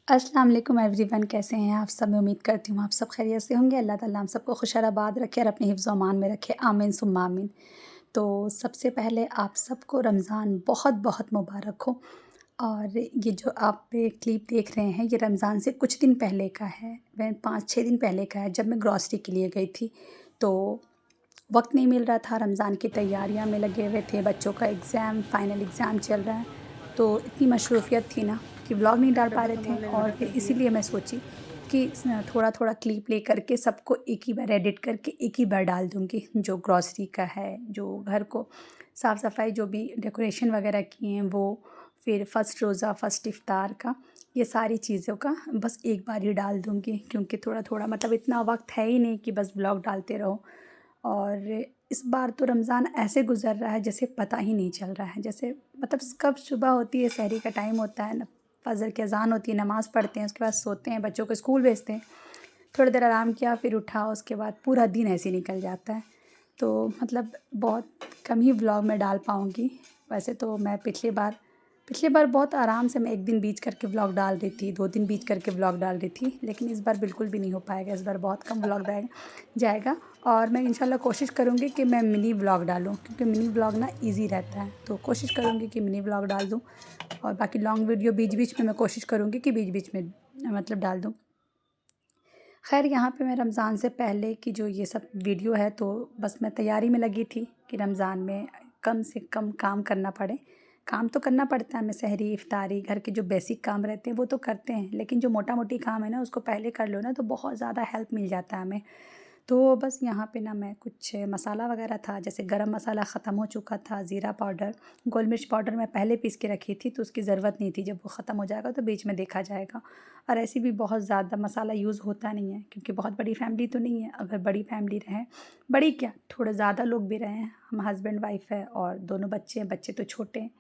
अस्सलाम वालेकुम एवरीवन, कैसे हैं आप सब? मैं उम्मीद करती हूँ आप सब खैरियत से होंगे। अल्लाह ताला हम सबको खुशहाल रखे और अपने हिफ्ज़ अमान में रखे, आमीन सुम्मा आमीन। तो सबसे पहले आप सबको रमज़ान बहुत बहुत मुबारक हो। और ये जो आप क्लिप देख रहे हैं, ये रमज़ान से कुछ दिन पहले का है। मैं 5-6 दिन पहले का है, जब मैं ग्रॉसरी के लिए गई थी। तो वक्त नहीं मिल रहा था, रमज़ान की तैयारियां में लगे हुए थे, बच्चों का एग्ज़ाम, फ़ाइनल एग्ज़ाम चल रहा है। तो इतनी मशरूफ़ियत थी ना कि व्लॉग नहीं डाल पा रहे थे, और फिर इसीलिए मैं सोची कि थोड़ा थोड़ा क्लिप ले करके सबको एक ही बार एडिट करके एक ही बार डाल दूँगी। जो ग्रॉसरी का है, जो घर को साफ़ सफाई, जो भी डेकोरेशन वगैरह किए हैं वो, फिर फ़र्स्ट रोज़ा, फ़र्स्ट इफ्तार का, ये सारी चीज़ों का बस एक बार ही डाल दूँगी। क्योंकि थोड़ा थोड़ा मतलब इतना वक्त है ही नहीं कि बस व्लॉग डालते रहो। और इस बार तो रमज़ान ऐसे गुज़र रहा है जैसे पता ही नहीं चल रहा है। जैसे मतलब कब सुबह होती है, सहरी का टाइम होता है, न फ़जर की अज़ान होती है, नमाज़ पढ़ते हैं, उसके बाद सोते हैं, बच्चों को स्कूल भेजते हैं, थोड़ी देर आराम किया, फिर उठा, उसके बाद पूरा दिन ऐसे ही निकल जाता है। तो मतलब बहुत कम ही व्लॉग मैं डाल पाऊँगी। वैसे तो मैं पिछली बार बहुत आराम से मैं 1 दिन बीच करके व्लॉग डाल रही थी, 2 दिन बीच करके व्लॉग डाल रही थी, लेकिन इस बार बिल्कुल भी नहीं हो पाएगा। इस बार बहुत कम व्लॉग जाएगा। और मैं इंशाल्लाह कोशिश करूँगी कि मैं मिनी व्लॉग डालूँ, क्योंकि मिनी व्लॉग ना ईज़ी रहता है। तो कोशिश करूँगी कि मिनी व्लॉग डाल दूँ, और बाकी लॉन्ग वीडियो बीच-बीच में मैं कोशिश करूँगी कि बीच-बीच में मतलब डाल दूँ। ख़ैर, यहाँ पे मैं रमज़ान से पहले की जो ये सब वीडियो है, तो बस मैं तैयारी में लगी थी कि रमज़ान में कम से कम काम करना पड़े। काम तो करना पड़ता है हमें, सहरी, इफ़्तारी, घर के जो बेसिक काम रहते हैं वो तो करते हैं, लेकिन जो मोटा-मोटी काम है ना उसको पहले कर लो ना तो बहुत ज़्यादा हेल्प मिल जाता है हमें। तो बस यहाँ पे ना मैं कुछ मसाला वगैरह था, जैसे गरम मसाला ख़त्म हो चुका था, ज़ीरा पाउडर, गोल मिर्च पाउडर मैं पहले पीस के रखी थी, तो उसकी ज़रूरत नहीं थी, जब वो ख़त्म हो जाएगा तो बीच में देखा जाएगा। और ऐसे भी बहुत ज़्यादा मसाला यूज़ होता नहीं है, क्योंकि बहुत बड़ी फैमिली तो नहीं है। अगर बड़ी फैमिली रहे, बड़ी क्या, थोड़े ज़्यादा लोग भी रहें, हम हस्बैंड वाइफ़ है और दोनों बच्चे हैं, बच्चे तो छोटे हैं,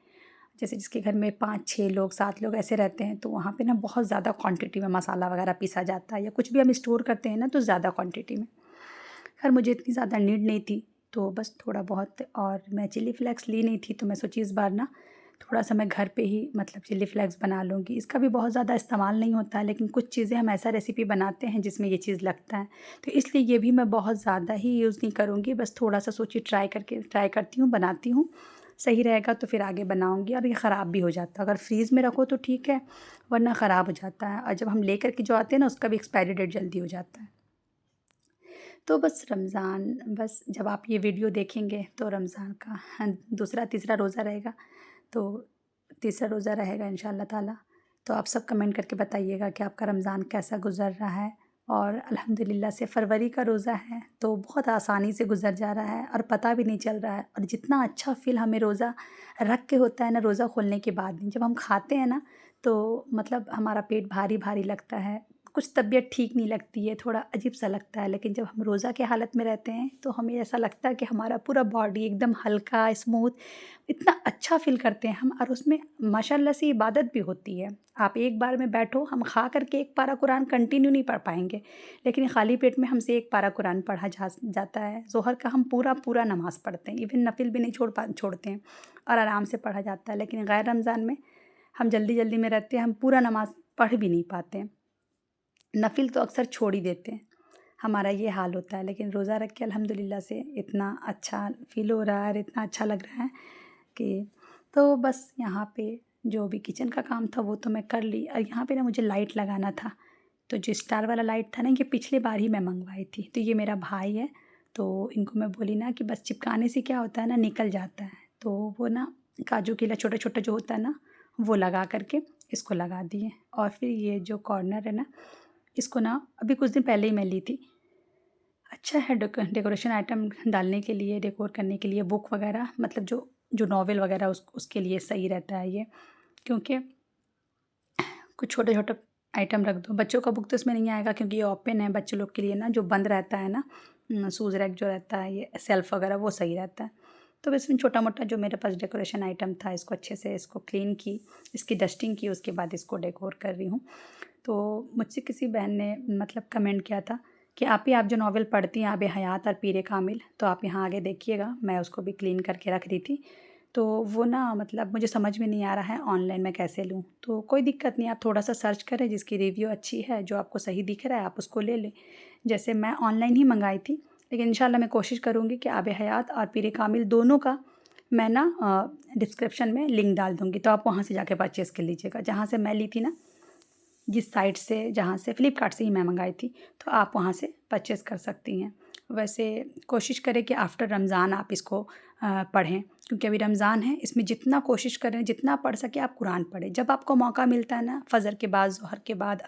जैसे जिसके घर में 5-6 लोग, 7 लोग ऐसे रहते हैं, तो वहाँ पे ना बहुत ज़्यादा क्वांटिटी में मसाला वगैरह पीसा जाता है, या कुछ भी हम स्टोर करते हैं ना तो ज़्यादा क्वांटिटी में। खैर, मुझे इतनी ज़्यादा नीड नहीं थी, तो बस थोड़ा बहुत, और मैं चिली फ्लेक्स ली नहीं थी, तो मैं सोची इस बार ना थोड़ा-सा मैं घर पे ही मतलब चिली फ्लेक्स बना लूँगी। इसका भी बहुत ज़्यादा इस्तेमाल नहीं होता है, लेकिन कुछ चीज़ें हम ऐसा रेसिपी बनाते हैं जिसमें ये चीज़ लगता है, तो इसलिए ये भी मैं बहुत ज़्यादा ही यूज़ नहीं करूँगी। बस थोड़ा-सा सोची ट्राई करती हूँ, बनाती हूँ, सही रहेगा तो फिर आगे बनाऊँगी। और ये ख़राब भी हो जाता है, अगर फ्रीज़ में रखो तो ठीक है, वरना ख़राब हो जाता है, और जब हम लेकर के जो आते हैं ना उसका भी एक्सपायरी डेट जल्दी हो जाता है। तो बस रमज़ान, बस जब आप ये वीडियो देखेंगे तो रमज़ान का दूसरा तीसरा रोज़ा रहेगा, तो तीसरा रोज़ा रहेगा इंशाअल्लाह ताला। तो आप सब कमेंट करके बताइएगा कि आपका रमज़ान कैसा गुज़र रहा है। और अल्हम्दुलिल्लाह से फरवरी का रोज़ा है, तो बहुत आसानी से गुज़र जा रहा है और पता भी नहीं चल रहा है। और जितना अच्छा फ़ील हमें रोज़ा रख के होता है ना, रोज़ा खोलने के बाद भी जब हम खाते हैं ना, तो मतलब हमारा पेट भारी-भारी लगता है, कुछ तबीयत ठीक नहीं लगती है, थोड़ा अजीब-सा लगता है। लेकिन जब हम रोज़ा की हालत में रहते हैं, तो हमें ऐसा लगता है कि हमारा पूरा बॉडी एकदम हल्का, स्मूथ, इतना अच्छा फ़ील करते हैं हम, और उसमें माशाअल्लाह से इबादत भी होती है। आप एक बार में बैठो, हम खा कर के 1 पारा कुरान कंटिन्यू नहीं पढ़ पाएँगे, लेकिन खाली पेट में हमसे 1 पारा कुरान पढ़ा जा जाता है। ज़ोहर का हम पूरा नमाज़ पढ़ते हैं, इवन नफ़िल भी नहीं छोड़ते हैं, और आराम से पढ़ा जाता है। लेकिन गैर रमज़ान में हम जल्दी-जल्दी में रहते हैं, हम पूरा नमाज़ पढ़ भी नहीं पाते हैं। नफ़िल तो अक्सर छोड़ ही देते हैं, हमारा ये हाल होता है। लेकिन रोज़ा रख के अल्हम्दुलिल्लाह से इतना अच्छा फ़ील हो रहा है और इतना अच्छा लग रहा है कि, तो बस यहाँ पे जो भी किचन का काम था वो तो मैं कर ली। और यहाँ पे ना मुझे लाइट लगाना था, तो जो स्टार वाला लाइट था ना, ये पिछली बार ही मैं मँगवाई थी। तो ये मेरा भाई है, तो इनको मैं बोली ना कि बस चिपकाने से क्या होता है ना, निकल जाता है। तो वो ना काजू केला छोटा-छोटा जो होता है ना, वो लगा कर के इसको लगा दिए। और फिर ये जो कॉर्नर है ना, इसको ना अभी कुछ दिन पहले ही मैं ली थी। अच्छा है डेकोरेशन आइटम डालने के लिए, डेकोर करने के लिए, बुक वगैरह, मतलब जो जो नॉवल वगैरह उसके लिए सही रहता है ये। क्योंकि कुछ छोटे-छोटे आइटम रख दो। बच्चों का बुक तो इसमें नहीं आएगा, क्योंकि ये ओपन है बच्चे लोग के लिए ना, जो बंद रहता है ना, शूज़ रैक जो रहता है, ये शेल्फ़ वगैरह वो सही रहता है। तो बस इसमें छोटा-मोटा जो मेरे पास डेकोरेशन आइटम था, इसको अच्छे से इसको क्लीन की, इसकी डस्टिंग की, उसके बाद इसको डेकोर कर रही हूँ। तो मुझसे किसी बहन ने मतलब कमेंट किया था कि आप जो नॉवल पढ़ती हैं आब हयात और पीर कामिल, तो आप यहाँ आगे देखिएगा, मैं उसको भी क्लीन करके रख रही थी। तो वो ना मतलब मुझे समझ में नहीं आ रहा है ऑनलाइन मैं कैसे लूँ। तो कोई दिक्कत नहीं, आप थोड़ा-सा सर्च करें, जिसकी रिव्यू अच्छी है, जो आपको सही दिख रहा है आप उसको ले लें। जैसे मैं ऑनलाइन ही मँगाई थी, लेकिन इंशाल्लाह मैं कोशिश करूँगी कि आब हयात और पीर कामिल दोनों का मैं ना डिस्क्रिप्शन में लिंक डाल दूँगी, तो आप वहाँ से जाके परचेज़ कर लीजिएगा। जहाँ से मैं ली थी ना, जिस साइट से, जहाँ से फ्लिपकार्ट से ही मैं मँगाई थी, तो आप वहाँ से परचेज़ कर सकती हैं। वैसे कोशिश करें कि आफ्टर रमज़ान आप इसको पढ़ें, क्योंकि अभी रमज़ान है, इसमें जितना कोशिश करें, जितना पढ़ सकें आप कुरान पढ़ें। जब आपको मौका मिलता है ना, फ़जर के बाद, ज़ोहर के बाद,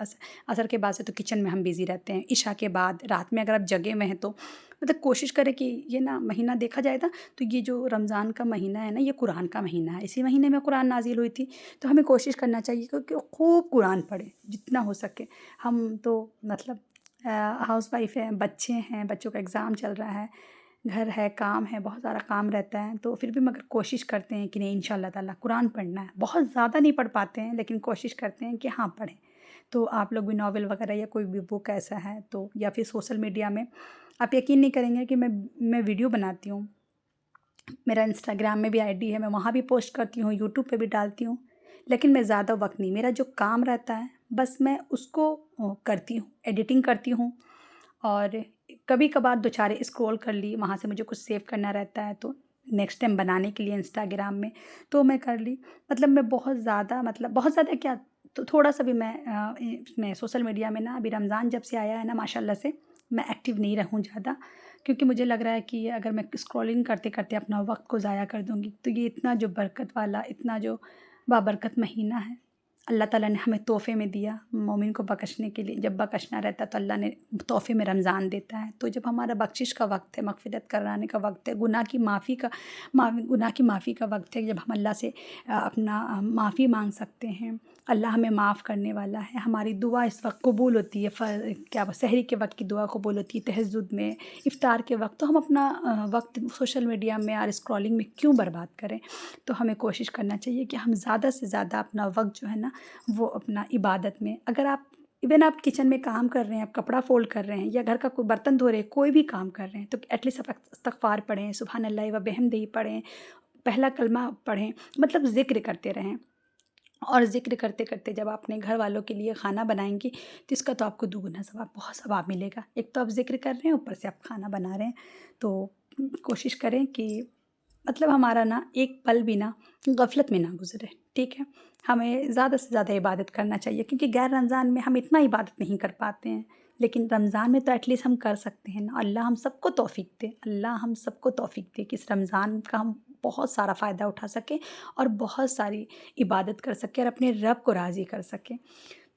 असर के बाद से तो किचन में हम बिज़ी रहते हैं, इशा के बाद, रात में अगर आप जगे हुए हैं तो मतलब कोशिश करें कि ये ना महीना देखा जाए ना, तो ये जो रमज़ान का महीना है ना, ये कुरान का महीना है। इसी महीने में कुरान नाज़िल हुई थी, तो हमें कोशिश करना चाहिए कि खूब कुरान पढ़ें, जितना हो सके। हम तो मतलब हाउसवाइफ़ हैं, बच्चे हैं, बच्चों का एग्ज़ाम चल रहा है, घर है, काम है, बहुत सारा काम रहता है, तो फिर भी मगर कोशिश करते हैं कि नहीं इंशाअल्लाह ताला कुरान पढ़ना है। बहुत ज़्यादा नहीं पढ़ पाते हैं, लेकिन कोशिश करते हैं कि हाँ पढ़ें। तो आप लोग भी नॉवल वगैरह या कोई भी बुक ऐसा है तो, या फिर सोशल मीडिया में, आप यकीन नहीं करेंगे कि मैं वीडियो बनाती हूँ। मेरा इंस्टाग्राम में भी आईडी है, मैं वहाँ भी पोस्ट करती हूँ, यूट्यूब पे भी डालती हूँ, लेकिन मैं ज़्यादा वक़्त नहीं, मेरा जो काम रहता है बस मैं उसको करती हूँ, एडिटिंग करती हूँ, और कभी-कभार 2-4 स्क्रॉल कर ली, वहाँ से मुझे कुछ सेव करना रहता है तो नेक्स्ट टाइम बनाने के लिए इंस्टाग्राम में, तो मैं कर ली। मतलब मैं बहुत ज़्यादा, मतलब बहुत ज़्यादा क्या, तो थोड़ा-सा भी मैं इसमें सोशल मीडिया में ना, अभी रमज़ान जब से आया है ना माशाल्लाह से, मैं एक्टिव नहीं रहूँ ज़्यादा, क्योंकि मुझे लग रहा है कि अगर मैं स्क्रॉलिंग करते-करते अपना वक़्त को ज़ाया कर दूँगी, तो ये इतना जो बरकत वाला, इतना जो बाबरकत महीना है, अल्लाह ताला ने हमें तोहफ़े में दिया, मोमिन को बख्शने के लिए। जब बख्शना रहता है तो अल्लाह ने तोहफ़े में रमज़ान देता है। तो जब हमारा बख्शिश का वक़्त है, मग़फ़िरत कराने का वक़्त है, गुनाह की माफ़ी का वक़्त है, जब हम अल्लाह से अपना माफ़ी माँग सकते हैं, अल्लाह हमें माफ़ करने वाला है। हमारी दुआ इस वक़्त कबूल होती है, सहरी के वक़्त की दुआ कबूल होती है, तहज्जुद में, इफ़्तार के वक़्त। तो हम अपना वक़्त सोशल मीडिया में और स्क्रॉलिंग में क्यों बर्बाद करें? तो हमें कोशिश करना चाहिए कि हम ज़्यादा से ज़्यादा अपना वक़्त जो है ना, वो अपना इबादत में, अगर आप इवन आप किचन में काम कर रहे हैं, आप कपड़ा फ़ोल्ड कर रहे हैं, या घर का कोई बर्तन धो रहे हैं, कोई भी काम कर रहे हैं, तो एटलीस्ट आप इस्तग़फ़ार पढ़ें, सुबहान अल्लाह व बिहम्दिही पढ़ें, पहला कलमा पढ़ें, मतलब ज़िक्र करते रहें। और ज़िक्र करते-करते जब आप अपने घर वालों के लिए खाना बनाएँगी, तो इसका तो आपको दुगुना सवाब, बहुत सवाब मिलेगा। एक तो आप ज़िक्र कर रहे हैं, ऊपर से आप खाना बना रहे हैं, तो कोशिश करें कि मतलब हमारा ना एक पल भी ना गफ़लत में ना गुज़रे, ठीक है? हमें ज़्यादा से ज़्यादा इबादत करना चाहिए, क्योंकि गैर रमज़ान में हम इतना इबादत नहीं कर पाते हैं, लेकिन रमज़ान में तो एटलीस्ट हम कर सकते हैं ना। अल्लाह हम सबको तौफ़ीक दे, अल्लाह हम सबको तौफ़ीक दे कि इस रमज़ान का हम बहुत सारा फ़ायदा उठा सकें और बहुत सारी इबादत कर सकें और अपने रब को राज़ी कर सकें।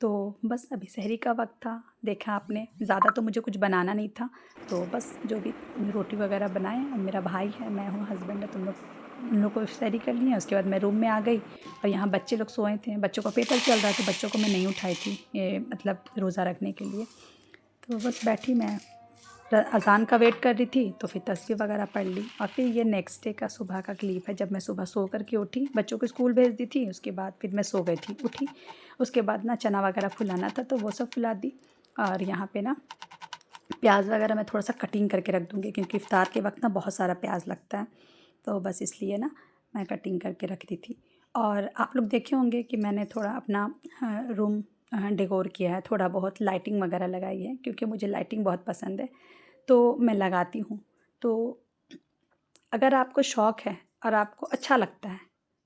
तो बस अभी सहरी का वक़्त था, देखा आपने, ज़्यादा तो मुझे कुछ बनाना नहीं था, तो बस जो भी रोटी वग़ैरह बनाए, और मेरा भाई है, मैं हूँ, हस्बैंड है, तो उन लोग को सहरी कर लिए। उसके बाद मैं रूम में आ गई, और यहाँ बच्चे लोग सोए थे, बच्चों का पेपर चल रहा था, बच्चों को मैं नहीं उठाई थी, ये मतलब रोज़ा रखने के लिए। तो बस बैठी मैं अज़ान का वेट कर रही थी, तो फिर तस्बीह वगैरह पढ़ ली, और फिर ये नेक्स्ट डे का सुबह का क्लिप है, जब मैं सुबह सो कर के उठी, बच्चों को स्कूल भेज दी थी, उसके बाद फिर मैं सो गई थी, उठी, उसके बाद ना चना वगैरह फुलाना था, तो वो सब फुला दी, और यहाँ पे ना प्याज वगैरह मैं थोड़ा सा कटिंग करके रख दूँगी, क्योंकि इफ्तार के वक्त ना बहुत सारा प्याज लगता है, तो बस इसलिए ना मैं कटिंग करके रख दी थी। और आप लोग देखे होंगे कि मैंने थोड़ा अपना रूम डेकोर किया है, थोड़ा बहुत लाइटिंग वगैरह लगाई है, क्योंकि मुझे लाइटिंग बहुत पसंद है, तो मैं लगाती हूँ। तो अगर आपको शौक़ है और आपको अच्छा लगता है,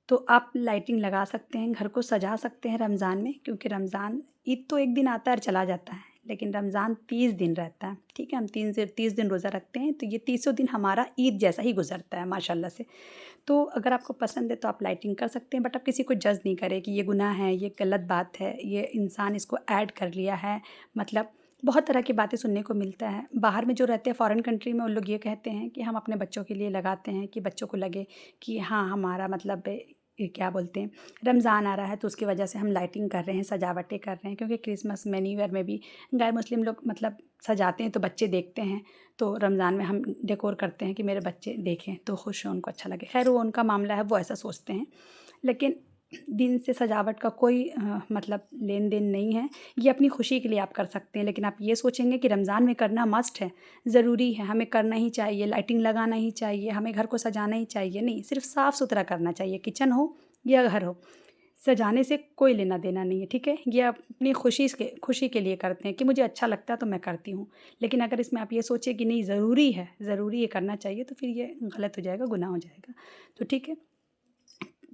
तो आप लाइटिंग लगा सकते हैं, घर को सजा सकते हैं रमज़ान में, क्योंकि रमज़ान, ईद तो एक दिन आता है और चला जाता है, लेकिन रमज़ान 30 दिन रहता है, ठीक है? हम 3 से 30 दिन रोज़ा रखते हैं, तो ये 30 दिन हमारा ईद जैसा ही गुज़रता है माशाल्लाह से। तो अगर आपको पसंद है तो आप लाइटिंग कर सकते हैं, बट आप किसी को जज नहीं करें कि ये गुनाह है, ये गलत बात है, ये इंसान इसको ऐड कर लिया है, मतलब बहुत तरह की बातें सुनने को मिलता है। बाहर में जो रहते हैं फ़ॉरेन कंट्री में, उन लोग ये कहते हैं कि हम अपने बच्चों के लिए लगाते हैं, कि बच्चों को लगे कि हाँ, हमारा मतलब ये क्या बोलते हैं, रमज़ान आ रहा है, तो उसकी वजह से हम लाइटिंग कर रहे हैं, सजावटें कर रहे हैं, क्योंकि क्रिसमस में, न्यू ईयर में भी गैर मुस्लिम लोग मतलब सजाते हैं, तो बच्चे देखते हैं, तो रमज़ान में हम डेकोर करते हैं कि मेरे बच्चे देखें तो खुश हों, उनको अच्छा लगे। ख़ैर वो उनका मामला है, वो ऐसा सोचते हैं, लेकिन दिन से सजावट का कोई मतलब लेन-देन नहीं है। ये अपनी खुशी के लिए आप कर सकते हैं, लेकिन आप ये सोचेंगे कि रमज़ान में करना मस्ट है, ज़रूरी है, हमें करना ही चाहिए, लाइटिंग लगाना ही चाहिए, हमें घर को सजाना ही चाहिए, नहीं, सिर्फ़ साफ़-सुथरा करना चाहिए, किचन हो या घर हो। सजाने से कोई लेना-देना नहीं है, ठीक है? ये आप अपनी खुशी के लिए करते हैं कि मुझे अच्छा लगता है तो मैं करती हूँ। लेकिन अगर इसमें आप ये सोचिए कि नहीं ज़रूरी है, ज़रूरी ये करना चाहिए, तो फिर ये गलत हो जाएगा, गुनाह हो जाएगा। तो ठीक है,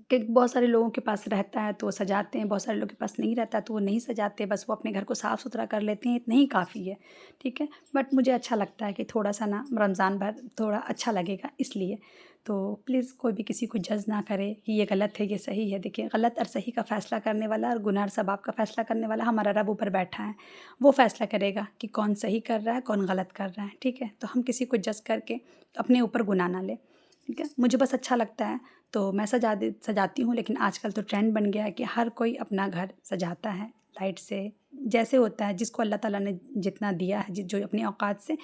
कि बहुत सारे लोगों के पास रहता है तो वो सजाते हैं, बहुत सारे लोगों के पास नहीं रहता है तो वो नहीं सजाते, बस वो अपने घर को साफ़-सुथरा कर लेते हैं, इतना ही काफ़ी है, ठीक है? बट मुझे अच्छा लगता है कि थोड़ा-सा ना रमज़ान भर थोड़ा अच्छा लगेगा इसलिए। तो प्लीज़ कोई भी किसी को जज ना करे कि ये गलत है, ये सही है। देखिए, गलत और सही का फ़ैसला करने वाला और गुनाह और सवाब का फ़ैसला करने वाला हमारा रब ऊपर बैठा है। वो फ़ैसला करेगा कि कौन सही कर रहा है, कौन गलत कर रहा है, ठीक है? तो हम किसी को जज करके अपने ऊपर गुनाह ना लें, ठीक है? मुझे बस अच्छा लगता है तो मैं सजाती हूँ, लेकिन आजकल तो ट्रेंड बन गया है कि हर कोई अपना घर सजाता है लाइट से। जैसे होता है जिसको अल्लाह ताला ने जितना दिया है, जो अपनी औकात से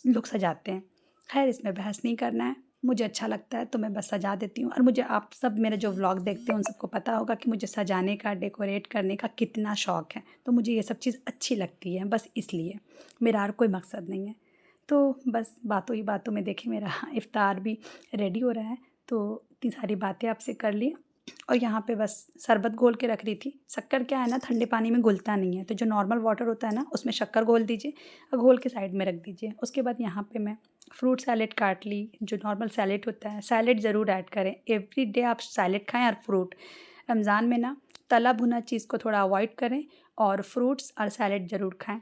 लोग सजाते हैं। ख़ैर, इसमें बहस नहीं करना है, मुझे अच्छा लगता है तो मैं बस सजा देती हूँ। और मुझे, आप सब मेरे जो व्लॉग देखते हैं उन सबको पता होगा कि मुझे सजाने का, डेकोरेट करने का कितना शौक़ है। तो मुझे ये सब चीज़ अच्छी लगती है, बस इसलिए, मेरा और कोई मकसद नहीं है। तो बस बातों ही बातों में देखिए मेरा इफ़्तार भी रेडी हो रहा है, तो इतनी सारी बातें आपसे कर ली और यहाँ पे बस शरबत घोल के रख रही थी। शक्कर क्या है ना, ठंडे पानी में घुलता नहीं है, तो जो नॉर्मल वाटर होता है ना उसमें शक्कर घोल दीजिए और घोल के साइड में रख दीजिए। उसके बाद यहाँ पे मैं फ्रूट सैलेड काट ली, जो नॉर्मल सैलेड होता है। सैलेड ज़रूर ऐड करें, एवरी डे आप सैलेड खाएँ और फ्रूट। रमज़ान में ना तला भुना चीज़ को थोड़ा अवॉइड करें और फ्रूट्स और सैलेड ज़रूर खाएँ।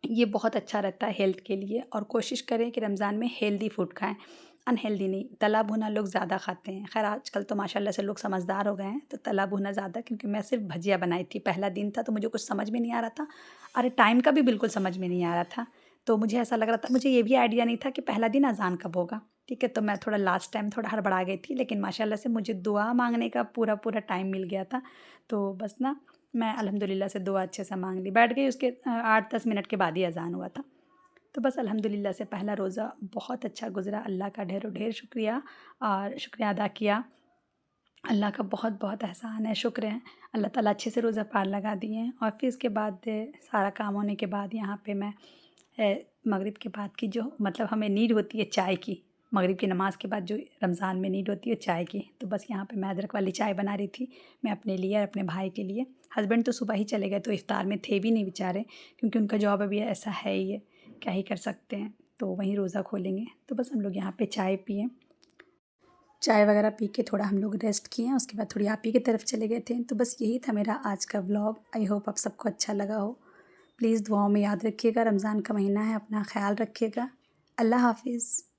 ये बहुत अच्छा रहता है हेल्थ के लिए, और कोशिश करें कि रमज़ान में हेल्दी फूड खाएँ, अनहेल्दी नहीं। तला भुना लोग ज़्यादा खाते हैं। ख़ैर आजकल तो माशाल्लाह से लोग समझदार हो गए हैं, तो तला भुना ज़्यादा, क्योंकि मैं सिर्फ़ भजिया बनाई थी, पहला दिन था तो मुझे कुछ समझ में नहीं आ रहा था। अरे टाइम का भी बिल्कुल समझ में नहीं आ रहा था। तो मुझे ऐसा लग रहा था, मुझे ये भी आइडिया नहीं था कि पहला दिन अज़ान कब होगा, ठीक है? तो मैं थोड़ा लास्ट टाइम थोड़ा हड़बड़ा गई थी, लेकिन माशाल्लाह से मुझे दुआ माँगने का पूरा-पूरा टाइम मिल गया था। तो बस ना मैं अल्हम्दुलिल्लाह से दुआ अच्छे से माँग ली। बैठ गई, उसके 8-10 मिनट के बाद ही अज़ान हुआ था। तो बस अल्हम्दुलिल्लाह से पहला रोज़ा बहुत अच्छा गुज़रा। अल्लाह का ढेरों-ढेर शुक्रिया, और शुक्रिया अदा किया। अल्लाह का बहुत-बहुत एहसान है, शुक्र है। अल्लाह ताला अच्छे से रोज़ा पार लगा दिए हैं। और फिर इसके बाद सारा काम होने के बाद यहाँ पे मैं मगरिब के बाद की जो मतलब हमें नीड होती है चाय की, मगरिब की नमाज़ के बाद जो रमज़ान में नीड होती है चाय की, तो बस यहाँ पे मैं अदरक वाली चाय बना रही थी, मैं अपने लिए और अपने भाई के लिए। हस्बैंड तो सुबह ही चले गए, तो इफ़्तार में थे भी नहीं बेचारे, क्योंकि उनका जॉब अभी ऐसा है ही है, क्या ही कर सकते हैं, तो वहीं रोज़ा खोलेंगे। तो बस हम लोग यहाँ पे चाय पिए, चाय वगैरह पी के थोड़ा हम लोग रेस्ट किए, उसके बाद थोड़ी आप ही की तरफ चले गए थे। तो बस यही था मेरा आज का व्लॉग। आई होप आप सबको अच्छा लगा हो। प्लीज़ दुआओं में याद रखिएगा, रमज़ान का महीना है, अपना ख़्याल रखिएगा। अल्लाह हाफ़िज़।